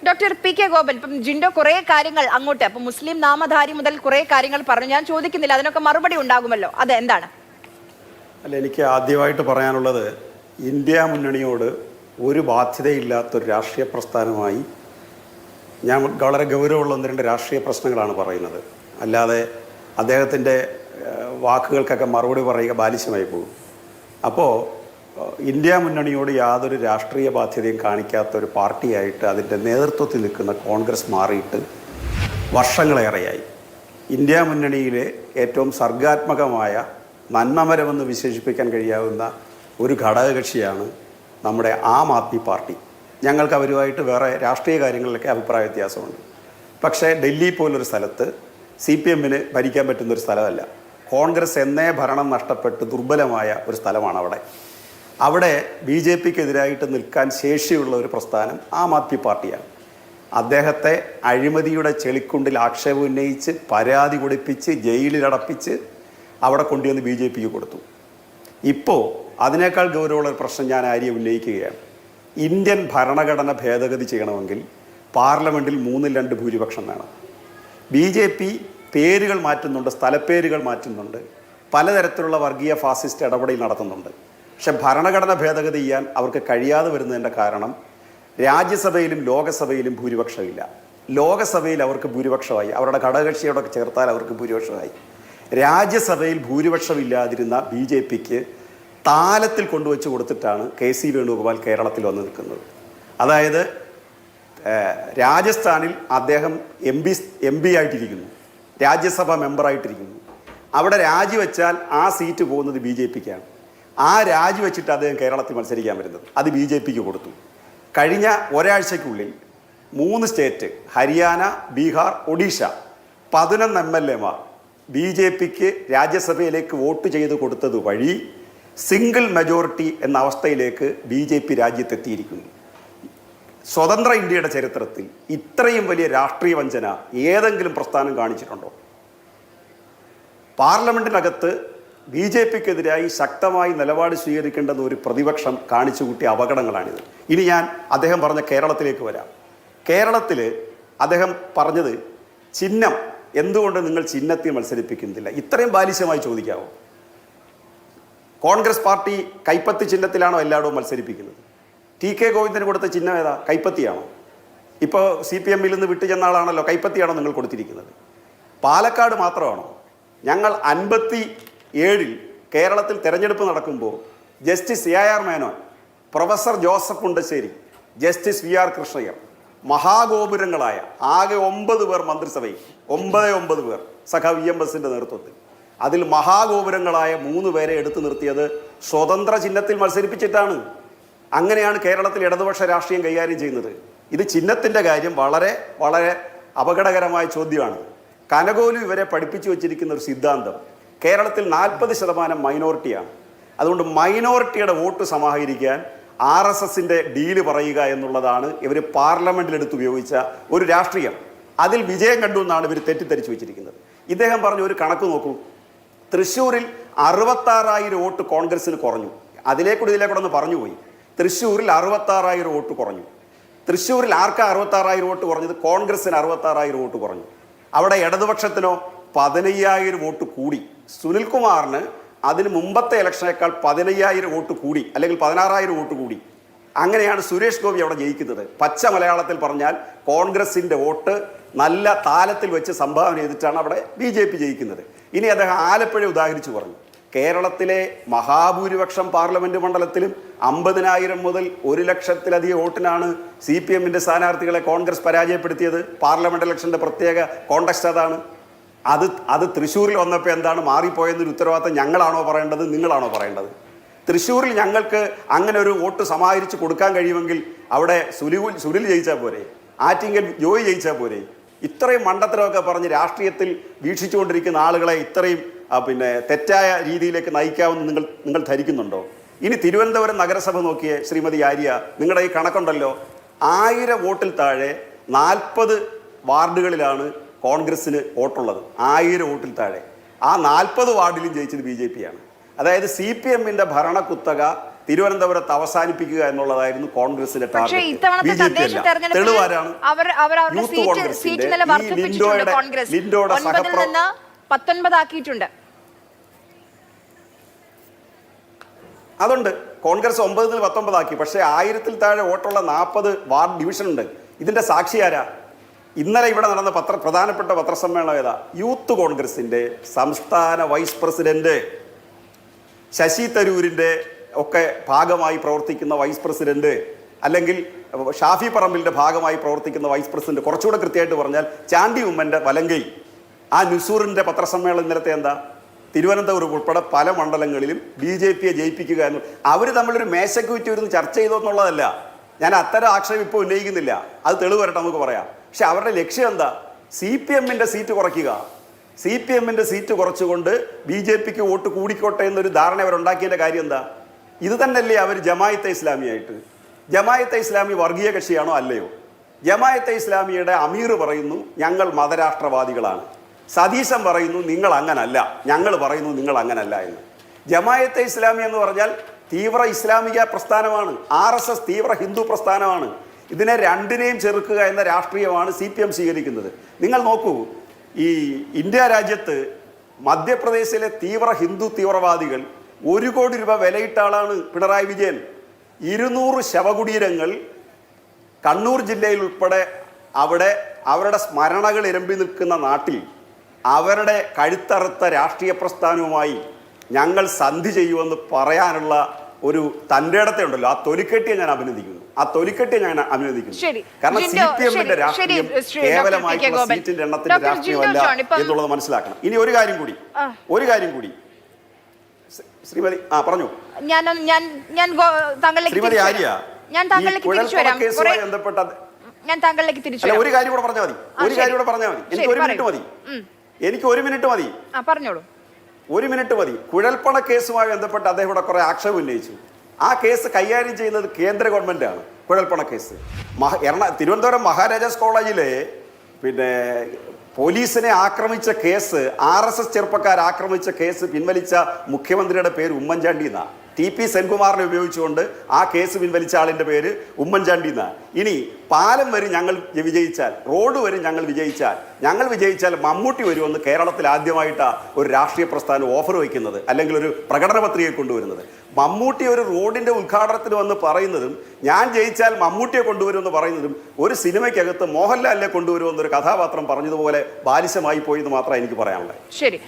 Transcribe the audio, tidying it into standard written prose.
Doctor P K Gopan, ഇപ്പം ജിൻഡോ കുറെ കാര്യങ്ങൾ അങ്ങോട്ട് അപ്പം മുസ്ലിം നാമധാരി മുതൽ കുറെ കാര്യങ്ങൾ പറഞ്ഞു. ഞാൻ ചോദിക്കുന്നില്ല, അതിനൊക്കെ മറുപടി ഉണ്ടാകുമല്ലോ, അത് എന്താണ്? അല്ല, എനിക്ക് ആദ്യമായിട്ട് പറയാനുള്ളത്, ഇന്ത്യ മുന്നണിയോട് ഒരു ബാധ്യതയില്ലാത്തൊരു രാഷ്ട്രീയ പ്രസ്ഥാനമായി ഞാൻ വളരെ ഗൗരവമുള്ള ഒന്ന് രണ്ട് രാഷ്ട്രീയ പ്രശ്നങ്ങളാണ് പറയുന്നത്. അല്ലാതെ അദ്ദേഹത്തിൻ്റെ വാക്കുകൾക്കൊക്കെ മറുപടി പറയുക ബാലിശമായി പോകും. അപ്പോൾ ഇന്ത്യ മുന്നണിയോട് യാതൊരു രാഷ്ട്രീയ ബാധ്യതയും കാണിക്കാത്ത ഒരു പാർട്ടിയായിട്ട് അതിൻ്റെ നേതൃത്വത്തിൽ നിൽക്കുന്ന കോൺഗ്രസ് മാറിയിട്ട് വർഷങ്ങളേറെയായി. ഇന്ത്യ മുന്നണിയിലെ ഏറ്റവും സർഗാത്മകമായ നന്മമരമെന്ന് വിശേഷിപ്പിക്കാൻ കഴിയാവുന്ന ഒരു ഘടകകക്ഷിയാണ് നമ്മുടെ ആം ആദ്മി പാർട്ടി. ഞങ്ങൾക്ക് അവരുമായിട്ട് വേറെ രാഷ്ട്രീയ കാര്യങ്ങളിലൊക്കെ അഭിപ്രായ വ്യത്യാസമുണ്ട്. പക്ഷേ ഡൽഹി പോലൊരു സ്ഥലത്ത് CPM-ന് ഭരിക്കാൻ പറ്റുന്നൊരു സ്ഥലമല്ല. കോൺഗ്രസ് എന്നേ ഭരണം നഷ്ടപ്പെട്ട് ദുർബലമായ ഒരു സ്ഥലമാണ് അവിടെ BJP-ക്കെതിരായിട്ട് നിൽക്കാൻ ശേഷിയുള്ള ഒരു പ്രസ്ഥാനം ആം ആദ്മി പാർട്ടിയാണ്. അദ്ദേഹത്തെ അഴിമതിയുടെ ചെളിക്കുണ്ടിൽ ആക്ഷേപം ഉന്നയിച്ച് പരാതി കൊടുപ്പിച്ച് ജയിലിലടപ്പിച്ച് അവിടെ കൊണ്ടുവന്ന് BJP-ക്ക് കൊടുത്തു. ഇപ്പോൾ അതിനേക്കാൾ ഗൗരവമുള്ള ഒരു പ്രശ്നം ഞാൻ ആര്യ ഉന്നയിക്കുകയാണ്. ഇന്ത്യൻ ഭരണഘടന ഭേദഗതി ചെയ്യണമെങ്കിൽ പാർലമെൻറ്റിൽ 3/2 ഭൂരിപക്ഷം വേണം. BJP പേരുകൾ മാറ്റുന്നുണ്ട്, സ്ഥലപ്പേരുകൾ മാറ്റുന്നുണ്ട്, പലതരത്തിലുള്ള വർഗീയ ഫാസിസ്റ്റ് ഇടപെടൽ നടത്തുന്നുണ്ട്. പക്ഷെ ഭരണഘടന ഭേദഗതി ചെയ്യാൻ അവർക്ക് കഴിയാതെ വരുന്നതിൻ്റെ കാരണം രാജ്യസഭയിലും ലോകസഭയിലും ഭൂരിപക്ഷമില്ല. ലോകസഭയിൽ അവർക്ക് ഭൂരിപക്ഷമായി, അവരുടെ ഘടകകക്ഷിയോടൊക്കെ ചേർത്താൽ അവർക്ക് ഭൂരിപക്ഷമായി. രാജ്യസഭയിൽ ഭൂരിപക്ഷമില്ലാതിരുന്ന BJP-ക്ക് താലത്തിൽ കൊണ്ടുവച്ച് കൊടുത്തിട്ടാണ് KC വേണുഗോപാൽ കേരളത്തിൽ വന്ന് നിൽക്കുന്നത്. അതായത് രാജസ്ഥാനിൽ അദ്ദേഹം MP ആയിട്ടിരിക്കുന്നു, രാജ്യസഭ മെമ്പറായിട്ടിരിക്കുന്നു. അവിടെ രാജിവെച്ചാൽ ആ സീറ്റ് പോകുന്നത് BJP-ക്കാണ്. ആ രാജിവെച്ചിട്ട് അദ്ദേഹം കേരളത്തിൽ മത്സരിക്കാൻ വരുന്നത് അത് BJP-ക്ക് കൊടുത്തു. കഴിഞ്ഞ ഒരാഴ്ചയ്ക്കുള്ളിൽ 3 സ്റ്റേറ്റ്, ഹരിയാന, ബീഹാർ, ഒഡീഷ, 11 MLA-മാർ BJP-ക്ക് രാജ്യസഭയിലേക്ക് വോട്ട് ചെയ്ത് കൊടുത്തത് വഴി സിംഗിൾ മെജോറിറ്റി എന്ന അവസ്ഥയിലേക്ക് BJP രാജ്യത്തെത്തിയിരിക്കുന്നു. സ്വതന്ത്ര ഇന്ത്യയുടെ ചരിത്രത്തിൽ ഇത്രയും വലിയ രാഷ്ട്രീയ വഞ്ചന ഏതെങ്കിലും പ്രസ്ഥാനം കാണിച്ചിട്ടുണ്ടോ? പാർലമെൻറ്റിനകത്ത് BJP-ക്കെതിരായി ശക്തമായി നിലപാട് സ്വീകരിക്കേണ്ടെന്ന ഒരു പ്രതിപക്ഷം കാണിച്ചു കൂട്ടിയ അപകടങ്ങളാണിത്. ഇനി ഞാൻ അദ്ദേഹം പറഞ്ഞ കേരളത്തിലേക്ക് വരാം. കേരളത്തിൽ അദ്ദേഹം പറഞ്ഞത് ചിഹ്നം, എന്തുകൊണ്ട് നിങ്ങൾ ചിഹ്നത്തിൽ മത്സരിപ്പിക്കുന്നില്ല? ഇത്രയും ബാലിശമായി ചോദിക്കാവോ? കോൺഗ്രസ് പാർട്ടി കൈപ്പത്തി ചിഹ്നത്തിലാണോ എല്ലായിടവും മത്സരിപ്പിക്കുന്നത്? TK ഗോവിന്ദന് കൊടുത്ത ചിഹ്നം ഏതാ? കൈപ്പത്തിയാണോ? ഇപ്പോൾ CPM-ൽ നിന്ന് വിട്ടു ചെന്ന ആളാണല്ലോ, കൈപ്പത്തിയാണോ നിങ്ങൾ കൊടുത്തിരിക്കുന്നത്? പാലക്കാട് മാത്രമാണോ? ഞങ്ങൾ 57-ൽ കേരളത്തിൽ തെരഞ്ഞെടുപ്പ് നടക്കുമ്പോൾ justice AR Menon, professor Joseph Mundassery, justice VR Krishna Iyer, മഹാഗോപുരങ്ങളായ ആകെ 9 പേർ മന്ത്രിസഭയിൽ, 9 പേർ സഖാവ് EMS-ന്റെ നേതൃത്വത്തിൽ, അതിൽ മഹാഗോപുരങ്ങളായ 3 പേരെ എടുത്തു നിർത്തിയത് സ്വതന്ത്ര ചിഹ്നത്തിൽ മത്സരിപ്പിച്ചിട്ടാണ്. അങ്ങനെയാണ് കേരളത്തിൽ ഇടതുപക്ഷ രാഷ്ട്രീയം കൈകാര്യം ചെയ്യുന്നത്. ഇത് ചിഹ്നത്തിൻ്റെ കാര്യം വളരെ വളരെ അപകടകരമായ ചോദ്യമാണ്. കനകോലു ഇവരെ പഠിപ്പിച്ചു വച്ചിരിക്കുന്ന ഒരു സിദ്ധാന്തം, കേരളത്തിൽ 40% മൈനോറിറ്റിയാണ്. അതുകൊണ്ട് മൈനോറിറ്റിയുടെ വോട്ട് സമാഹരിക്കാൻ RSS-ന്റെ ഡീല് പറയുക എന്നുള്ളതാണ് ഇവർ പാർലമെൻറ്റിലെടുത്ത് ഉപയോഗിച്ച ഒരു രാഷ്ട്രീയം. അതിൽ വിജയം കണ്ടു എന്നാണ് ഇവർ തെറ്റിദ്ധരിച്ചു വെച്ചിരിക്കുന്നത്. ഇദ്ദേഹം പറഞ്ഞ ഒരു കണക്ക് നോക്കൂ. തൃശ്ശൂരിൽ 66,000 വോട്ട് കോൺഗ്രസ്സിന് കുറഞ്ഞു. ഇതിലേക്കൂടെ ഒന്ന് പറഞ്ഞുപോയി. തൃശ്ശൂരിൽ 66,000 വോട്ട് കുറഞ്ഞു. തൃശ്ശൂരിൽ ആർക്കാ 66,000 വോട്ട് കുറഞ്ഞത്? കോൺഗ്രസ്സിന് 66,000 വോട്ട് കുറഞ്ഞു. അവിടെ ഇടതുപക്ഷത്തിനോ 15,000 വോട്ട് കൂടി. സുനിൽകുമാറിന് അതിന് മുമ്പത്തെ ഇലക്ഷനേക്കാൾ 15,000 വോട്ട് കൂടി, അല്ലെങ്കിൽ 16,000 വോട്ട് കൂടി. അങ്ങനെയാണ് സുരേഷ് ഗോപി അവിടെ ജയിക്കുന്നത്. പച്ച മലയാളത്തിൽ പറഞ്ഞാൽ കോൺഗ്രസിൻ്റെ വോട്ട് നല്ല താലത്തിൽ വെച്ച് സംഭാവന ചെയ്തിട്ടാണ് അവിടെ BJP ജയിക്കുന്നത്. ഇനി അദ്ദേഹം ആലപ്പുഴ ഉദാഹരിച്ചു പറഞ്ഞു. കേരളത്തിലെ മഹാഭൂരിപക്ഷം പാർലമെൻറ്റ് മണ്ഡലത്തിലും 50,000 മുതൽ 1,00,000-ലധികം വോട്ടിനാണ് CPM-ന്റെ സ്ഥാനാർത്ഥികളെ കോൺഗ്രസ് പരാജയപ്പെടുത്തിയത്. പാർലമെൻറ്റ് ഇലക്ഷൻ്റെ പ്രത്യേക കോണ്ടക്സ്റ്റ് അതാണ്. അത് തൃശ്ശൂരിൽ വന്നപ്പോൾ എന്താണ് മാറിപ്പോയെന്നൊരു ഉത്തരവാദിത്തം ഞങ്ങളാണോ പറയേണ്ടത്, നിങ്ങളാണോ പറയേണ്ടത്? തൃശ്ശൂരിൽ ഞങ്ങൾക്ക് അങ്ങനെ ഒരു വോട്ട് സമാഹരിച്ച് കൊടുക്കാൻ കഴിയുമെങ്കിൽ അവിടെ സുനിൽ ജയിച്ചാൽ പോരെ, ആറ്റിങ്ങൽ ജോയി ജയിച്ചാൽ പോരെ? ഇത്രയും മണ്ടത്തരമൊക്കെ പറഞ്ഞ് രാഷ്ട്രീയത്തിൽ വീക്ഷിച്ചുകൊണ്ടിരിക്കുന്ന ആളുകളെ ഇത്രയും തെറ്റായ രീതിയിലേക്ക് നയിക്കാമെന്ന് നിങ്ങൾ ധരിക്കുന്നുണ്ടോ? ഇനി തിരുവനന്തപുരം നഗരസഭ നോക്കിയേ ശ്രീമതി ആര്യ, നിങ്ങളുടെ ഈ കണക്കുണ്ടല്ലോ, 1000 വോട്ടിൽ താഴെ 40 വാർഡുകളിലാണ് കോൺഗ്രസ്സിന് വോട്ടുള്ളത്. 1000 വോട്ടിൽ താഴെ ആ 40 വാർഡിലും ജയിച്ചത് BJP ആണ്. അതായത് CPM-ന്റെ ഭരണ കുത്തക തിരുവനന്തപുരത്ത് അവസാനിപ്പിക്കുക എന്നുള്ളതായിരുന്നു കോൺഗ്രസിന്റെ പക്ഷേ ടാർഗറ്റ്. ഇത്തവണത്തെ തദ്ദേശ തെരഞ്ഞെടുപ്പിൽ തെളിവാരാണ് അവർ അവരുടെ യൂത്ത് സീറ്റ് കോൺഗ്രസിന്റെ നില ഈ വർദ്ധിപ്പിച്ചിട്ടുണ്ട്. കോൺഗ്രസ് ലിൻഡോയുടെ 9 നിന്ന് 19 ആക്കിയിട്ടുണ്ട്. അതുണ്ട്. കോൺഗ്രസ് 9 നിന്ന് 19 ആക്കി. പക്ഷേ 1000-ൽ താഴെ വോട്ടുള്ള 40 വാർഡ് ഡിവിഷൻ ഉണ്ട്. ഇതിന്റെ സാക്ഷി ആരാ? ഇന്നലെ ഇവിടെ നടന്ന പ്രധാനപ്പെട്ട പത്രസമ്മേളനം ഏതാ? യൂത്ത് കോൺഗ്രസിന്റെ സംസ്ഥാന വൈസ് പ്രസിഡന്റ് ശശി തരൂരിന്റെ ഒക്കെ ഭാഗമായി പ്രവർത്തിക്കുന്ന വൈസ് പ്രസിഡന്റ്, അല്ലെങ്കിൽ ഷാഫി പറമ്പിലിന്റെ ഭാഗമായി പ്രവർത്തിക്കുന്ന വൈസ് പ്രസിഡന്റ്, കുറച്ചുകൂടെ കൃത്യമായിട്ട് പറഞ്ഞാൽ ചാണ്ടി ഉമ്മന്റെ വലങ്കൈ, ആ നുസൂറിന്റെ പത്രസമ്മേളനം ഇന്നലത്തെ എന്താ? തിരുവനന്തപുരം ഉൾപ്പെടെ പല മണ്ഡലങ്ങളിലും BJPയെ ജയിപ്പിക്കുക എന്ന്. അവർ തമ്മിലൊരു മേശയ്ക്ക് ചുറ്റിയിരുന്ന് ചർച്ച ചെയ്തോന്നുള്ളതല്ല. ഞാൻ അത്തരം ആക്ഷേപം ഇപ്പോൾ ഉന്നയിക്കുന്നില്ല. അത് തെളിവ് വരട്ടെ, നമുക്ക് പറയാം. പക്ഷെ അവരുടെ ലക്ഷ്യം എന്താ? CPMന്റെ സീറ്റ് കുറയ്ക്കുക. CPMന്റെ സീറ്റ് കുറച്ചുകൊണ്ട് BJPക്ക് വോട്ട് കൂടിക്കോട്ടെ എന്നൊരു ധാരണ അവരുണ്ടാക്കിയതിൻ്റെ കാര്യം എന്താ? ഇത് തന്നെയല്ലേ അവർ ജമായത്തെ ഇസ്ലാമിയായിട്ട്. ജമായത്തെ ഇസ്ലാമി വർഗീയ കക്ഷിയാണോ? അല്ലയോ? ജമായത്തെ ഇസ്ലാമിയുടെ അമീർ പറയുന്നു ഞങ്ങൾ മതരാഷ്ട്രവാദികളാണ്. സതീശൻ പറയുന്നു നിങ്ങൾ അങ്ങനല്ല, ഞങ്ങൾ പറയുന്നു നിങ്ങൾ അങ്ങനല്ല എന്ന്. ജമായത്തെ ഇസ്ലാമി എന്ന് പറഞ്ഞാൽ തീവ്ര ഇസ്ലാമിക പ്രസ്ഥാനമാണ്. RSS തീവ്ര ഹിന്ദു പ്രസ്ഥാനമാണ്. ഇതിനെ രണ്ടിനെയും ചെറുക്കുക എന്ന രാഷ്ട്രീയമാണ് CPM സ്വീകരിക്കുന്നത്. നിങ്ങൾ നോക്കൂ, ഈ ഇന്ത്യ രാജ്യത്ത് മധ്യപ്രദേശിലെ തീവ്ര ഹിന്ദു തീവ്രവാദികൾ 1 കോടി രൂപ വിലയിട്ട ആളാണ് പിണറായി വിജയൻ. 200 ശവകുടീരങ്ങൾ കണ്ണൂർ ജില്ലയിൽ ഉൾപ്പെടെ അവിടെ അവരുടെ സ്മരണകൾ ഇരമ്പി നിൽക്കുന്ന നാട്ടിൽ അവരുടെ കഴുത്തറുത്ത രാഷ്ട്രീയ പ്രസ്ഥാനവുമായി ഞങ്ങൾ സന്ധി ചെയ്യുമെന്ന് പറയാനുള്ള ഒരു തൻ്റെ ഇടത്തെ ഉണ്ടല്ലോ, ആ തൊലിക്കെട്ടിയെ ഞാൻ അഭിനന്ദിക്കുന്നു. കാരണം CPMന്റെ രാഷ്ട്രീയം കേവലമായിട്ടുള്ള സീറ്റിന്റെ എണ്ണത്തിന്റെ രാഷ്ട്രീയമല്ല എന്നുള്ളത് മനസ്സിലാക്കണം. ഇനി ഒരു കാര്യം കൂടി ശ്രീമതി പറഞ്ഞു. ശ്രീമതി ആര്യ, കേസുമായി ബന്ധപ്പെട്ട ഒരു കാര്യം കൂടെ പറഞ്ഞാൽ മതി. എനിക്ക് ഒരു മിനിറ്റ് മതി. പറഞ്ഞോളൂ. 1 മിനിറ്റ് മതി. കുഴൽപ്പണ കേസുമായി ബന്ധപ്പെട്ട് അദ്ദേഹം ഇവിടെ കുറെ ആക്ഷേപം ഉന്നയിച്ചു. ആ കേസ് കൈകാര്യം ചെയ്യുന്നത് കേന്ദ്ര ഗവൺമെന്റാണ്. കുഴൽപ്പണ കേസ് തിരുവനന്തപുരം മഹാരാജാസ് കോളേജിലെ പോലീസിനെ ആക്രമിച്ച കേസ്, RSS ചെറുപ്പക്കാർ ആക്രമിച്ച കേസ് പിൻവലിച്ച മുഖ്യമന്ത്രിയുടെ പേര് ഉമ്മൻചാണ്ടി എന്നാണ്. TP സെൻകുമാറിനെ ഉപയോഗിച്ചുകൊണ്ട് ആ കേസ് പിൻവലിച്ച ആളിൻ്റെ പേര് ഉമ്മൻചാണ്ടി എന്നാണ്. ഇനി പാലം വരെ ഞങ്ങൾ വിജയിച്ചാൽ, റോഡ് വരെ ഞങ്ങൾ വിജയിച്ചാൽ മമ്മൂട്ടി വരുമെന്ന് കേരളത്തിൽ ആദ്യമായിട്ടാണ് ഒരു രാഷ്ട്രീയ പ്രസ്ഥാനം ഓഫർ വയ്ക്കുന്നത്, അല്ലെങ്കിൽ ഒരു പ്രകടന പത്രിക കൊണ്ടുവരുന്നത്. മമ്മൂട്ടി ഒരു റോഡിൻ്റെ ഉദ്ഘാടനത്തിന് വന്ന് പറയുന്നതും ഞാൻ ജയിച്ചാൽ മമ്മൂട്ടിയെ കൊണ്ടുവരുമെന്ന് പറയുന്നതും ഒരു സിനിമയ്ക്കകത്ത് മോഹൻലാലിനെ കൊണ്ടുവരുമെന്നൊരു കഥാപാത്രം പറഞ്ഞതുപോലെ ബാലിശമായി പോയി എന്ന് മാത്രമേ എനിക്ക് പറയാനുള്ളത്. ശരി.